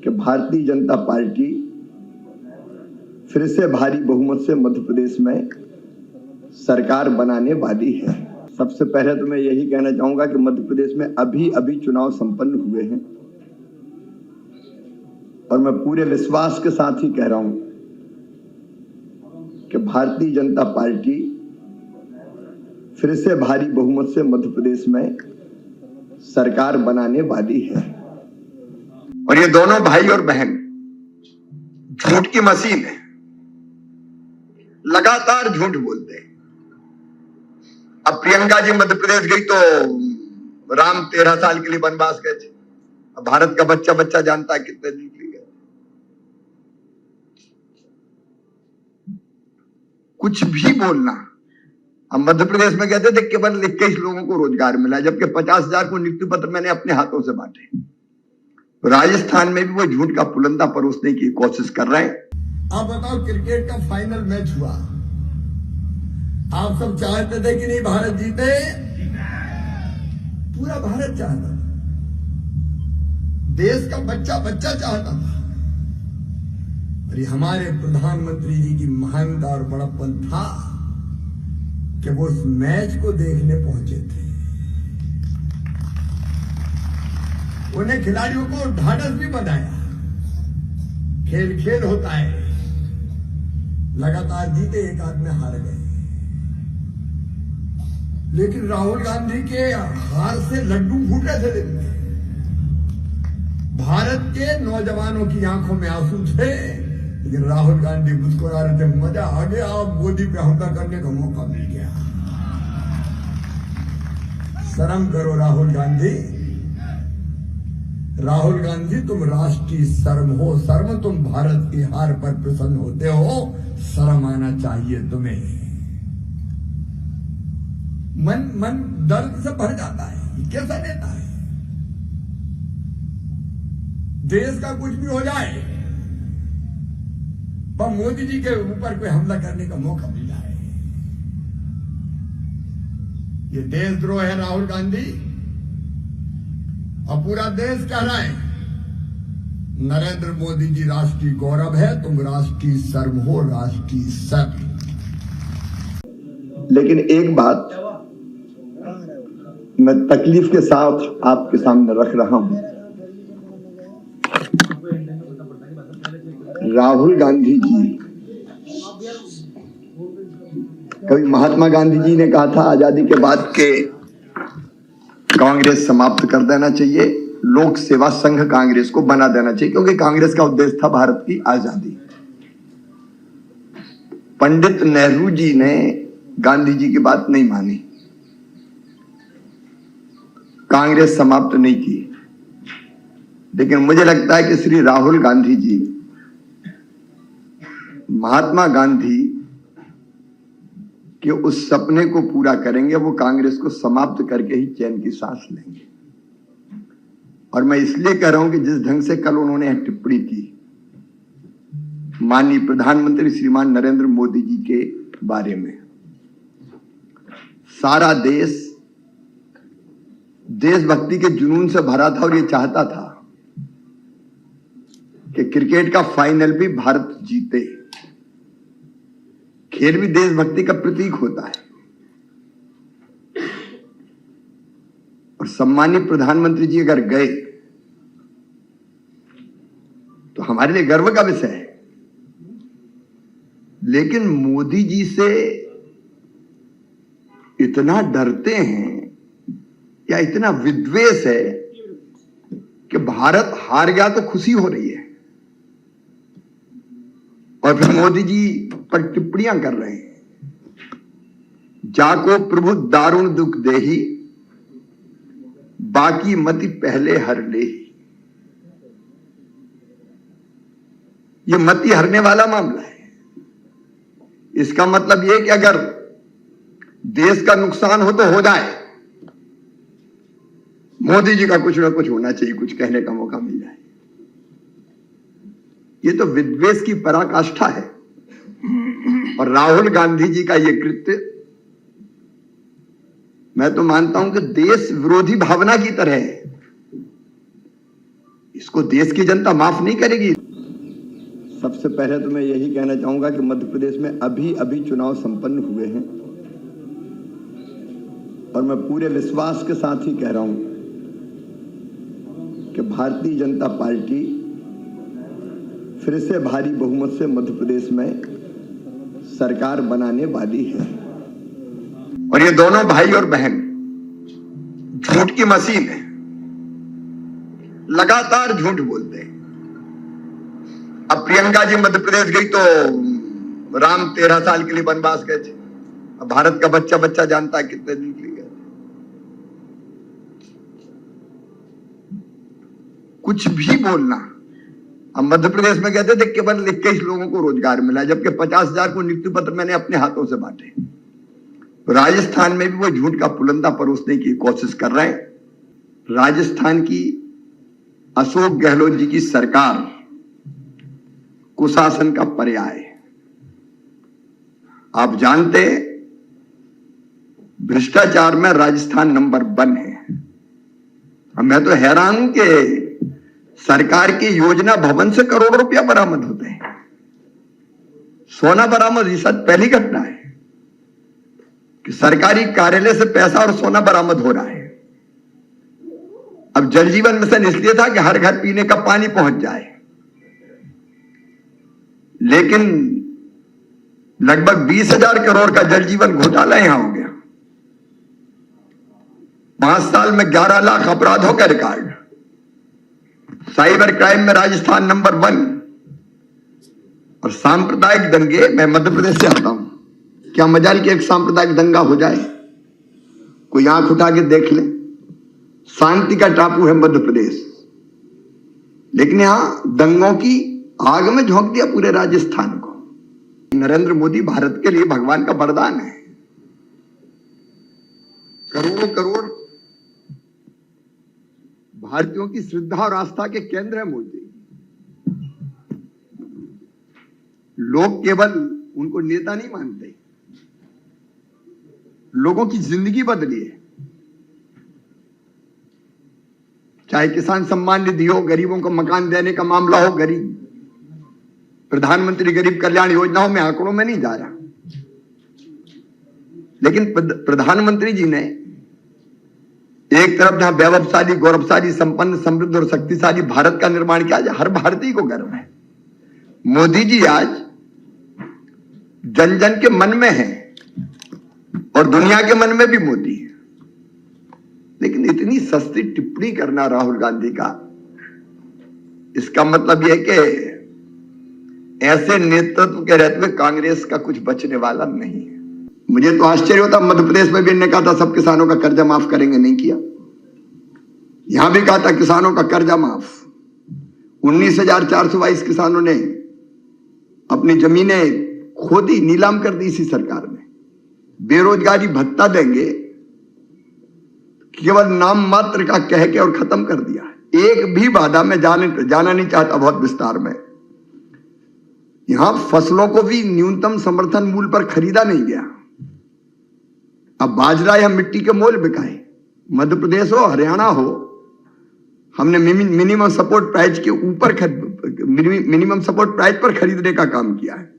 कि भारतीय जनता पार्टी फिर से भारी बहुमत से मध्य प्रदेश में सरकार बनाने वाली है। सबसे पहले तो मैं यही कहना चाहूंगा कि मध्य प्रदेश में अभी अभी चुनाव संपन्न हुए हैं और मैं पूरे विश्वास के साथ ही कह रहा हूं कि भारतीय जनता पार्टी फिर से भारी बहुमत से मध्य प्रदेश में सरकार बनाने वाली है। और ये दोनों भाई और बहन झूठ की मशीन है, लगातार झूठ बोलते हैं। अब प्रियंका जी मध्य प्रदेश गई तो राम 13 साल के लिए वनवास गए थे। अब भारत का बच्चा बच्चा जानता है कितने दिन के लिए गए। कुछ भी बोलना। अब मध्य प्रदेश में कहते थे केवल 21 लोगों को रोजगार मिला, जबकि 50,000 को नियुक्ति पत्र मैंने अपने हाथों से बांटे। तो राजस्थान में भी वो झूठ का पुलंदा परोसने की कोशिश कर रहे हैं। आप बताओ, क्रिकेट का फाइनल मैच हुआ, आप सब चाहते थे कि नहीं भारत जीते? पूरा भारत चाहता था, देश का बच्चा बच्चा चाहता था। और ये हमारे प्रधानमंत्री जी की महानता और बड़प्पन था कि वो उस मैच को देखने पहुंचे थे। उन्हें खिलाड़ियों को ढाढ़स भी बनाया। खेल खेल होता है, लगातार जीते, एक आध में हार गए। लेकिन राहुल गांधी के हार से लड्डू फूटे थे दिन में। भारत के नौजवानों की आंखों में आंसू थे, लेकिन राहुल गांधी मुस्कुरा रहे थे। मजा आ गया, अब मोदी पे हमला करने का मौका मिल गया। शर्म करो राहुल गांधी। राहुल गांधी, तुम राष्ट्रीय शर्म हो। शर्म, तुम भारत की हार पर प्रसन्न होते हो, शर्म आना चाहिए तुम्हें। मन दर्द से भर जाता है। ये कैसा नेता है? देश का कुछ भी हो जाए पर मोदी जी के ऊपर कोई हमला करने का मौका मिल जाए, ये देशद्रोह है राहुल गांधी। और पूरा देश कह रहा है नरेंद्र मोदी जी राष्ट्रीय गौरव है, तुम राष्ट्रीय शर्म हो, राष्ट्रीय शर्म। लेकिन एक बात मैं तकलीफ के साथ आपके सामने रख रहा हूं। राहुल गांधी जी, कभी महात्मा गांधी जी ने कहा था आजादी के बाद के कांग्रेस समाप्त कर देना चाहिए, लोक सेवा संघ कांग्रेस को बना देना चाहिए, क्योंकि कांग्रेस का उद्देश्य था भारत की आजादी। पंडित नेहरू जी ने गांधी जी की बात नहीं मानी, कांग्रेस समाप्त नहीं की। लेकिन मुझे लगता है कि श्री राहुल गांधी जी महात्मा गांधी कि उस सपने को पूरा करेंगे, वो कांग्रेस को समाप्त करके ही चैन की सांस लेंगे। और मैं इसलिए कह रहा हूं कि जिस ढंग से कल उन्होंने टिप्पणी की माननीय प्रधानमंत्री श्रीमान नरेंद्र मोदी जी के बारे में, सारा देश देशभक्ति के जुनून से भरा था और ये चाहता था कि क्रिकेट का फाइनल भी भारत जीते। खेल भी देशभक्ति का प्रतीक होता है और सम्मानित प्रधानमंत्री जी अगर गए तो हमारे लिए गर्व का विषय है। लेकिन मोदी जी से इतना डरते हैं या इतना विद्वेष है कि भारत हार गया तो खुशी हो रही है और फिर मोदी जी पर टिप्पणियां कर रहे हैं। जाको प्रभु दारुण दुख देही, बाकी मति पहले हर ले। ये मति हरने वाला मामला है। इसका मतलब यह कि अगर देश का नुकसान हो तो हो जाए, मोदी जी का कुछ ना कुछ होना चाहिए, कुछ कहने का मौका मिल जाए। ये तो विद्वेष की पराकाष्ठा है। और राहुल गांधी जी का यह कृत्य मैं तो मानता हूं कि देश विरोधी भावना की तरह है। इसको देश की जनता माफ नहीं करेगी। सबसे पहले तो मैं यही कहना चाहूंगा कि मध्य प्रदेश में अभी अभी चुनाव संपन्न हुए हैं और मैं पूरे विश्वास के साथ ही कह रहा हूं कि भारतीय जनता पार्टी फिर से भारी बहुमत से मध्य प्रदेश में सरकार बनाने वाली है। और ये दोनों भाई और बहन झूठ की मशीन है, लगातार झूठ बोलते हैं। अब प्रियंका जी मध्य प्रदेश गई तो राम 13 साल के लिए वनवास गए थे। अब भारत का बच्चा बच्चा जानता है कितने दिन के लिए गए। कुछ भी बोलना। अब मध्य प्रदेश में कहते थे केवल 21 लोगों को रोजगार मिला, जबकि 50,000 को नियुक्ति पत्र मैंने अपने हाथों से बांटे। राजस्थान में भी वो झूठ का पुलंदा परोसने की कोशिश कर रहे हैं। राजस्थान की अशोक गहलोत जी की सरकार कुशासन का पर्याय। आप जानते हैं भ्रष्टाचार में राजस्थान नंबर 1 है। मैं तो हैरान हूं कि सरकार की योजना भवन से करोड़ों रुपया बरामद होते हैं। सोना बरामद ये शायद पहली घटना है कि सरकारी कार्यालय से पैसा और सोना बरामद हो रहा है। अब जल जीवन मिशन इसलिए था कि हर घर पीने का पानी पहुंच जाए, लेकिन लगभग 20,000 करोड़ का जल जीवन घोटाला यहां हो गया। 5 साल में 11 लाख अपराधों का रिकॉर्ड। साइबर क्राइम में राजस्थान नंबर 1। और सांप्रदायिक दंगे, मैं मध्य प्रदेश से आता हूं, क्या मजाल कि एक सांप्रदायिक दंगा हो जाए, कोई आंख उठा के देख ले। शांति का टापू है मध्य प्रदेश, लेकिन यहां दंगों की आग में झोंक दिया पूरे राजस्थान को। नरेंद्र मोदी भारत के लिए भगवान का वरदान है। करोड़ों करोड़ भारतीयों की श्रद्धा और आस्था के केंद्र है मोदी। लोग केवल उनको नेता नहीं मानते, लोगों की जिंदगी बदली है। चाहे किसान सम्मान निधि हो, गरीबों को मकान देने का मामला हो, गरीब प्रधानमंत्री गरीब कल्याण योजना हो, मैं आंकड़ों में नहीं जा रहा, लेकिन प्रधानमंत्री जी ने एक तरफ जहां वैभवशाली, गौरवशाली, संपन्न, समृद्ध और शक्तिशाली भारत का निर्माण किया, हर भारतीय को गर्व है। मोदी जी आज जन जन के मन में है और दुनिया के मन में भी मोदी है। लेकिन इतनी सस्ती टिप्पणी करना राहुल गांधी का, इसका मतलब यह है कि ऐसे नेतृत्व के रहते हुए कांग्रेस का कुछ बचने वाला नहीं है। मुझे तो आश्चर्य होता, मध्य प्रदेश में भी इन्होंने कहा था सब किसानों का कर्जा माफ करेंगे, नहीं किया। यहां भी कहा था किसानों का कर्जा माफ। 19,422 किसानों ने अपनी जमीनें खो दी, नीलाम कर दी इसी सरकार ने। बेरोजगारी भत्ता देंगे केवल नाम मात्र का कह के और खत्म कर दिया। एक भी वादा में जाना नहीं चाहता बहुत विस्तार में। यहां फसलों को भी न्यूनतम समर्थन मूल्य पर खरीदा नहीं गया। अब बाजरा या मिट्टी के मोल बिकाए। मध्य प्रदेश हो, हरियाणा हो, हमने मिनिमम सपोर्ट प्राइस के ऊपर मिनिमम सपोर्ट प्राइस पर खरीदने का काम किया है।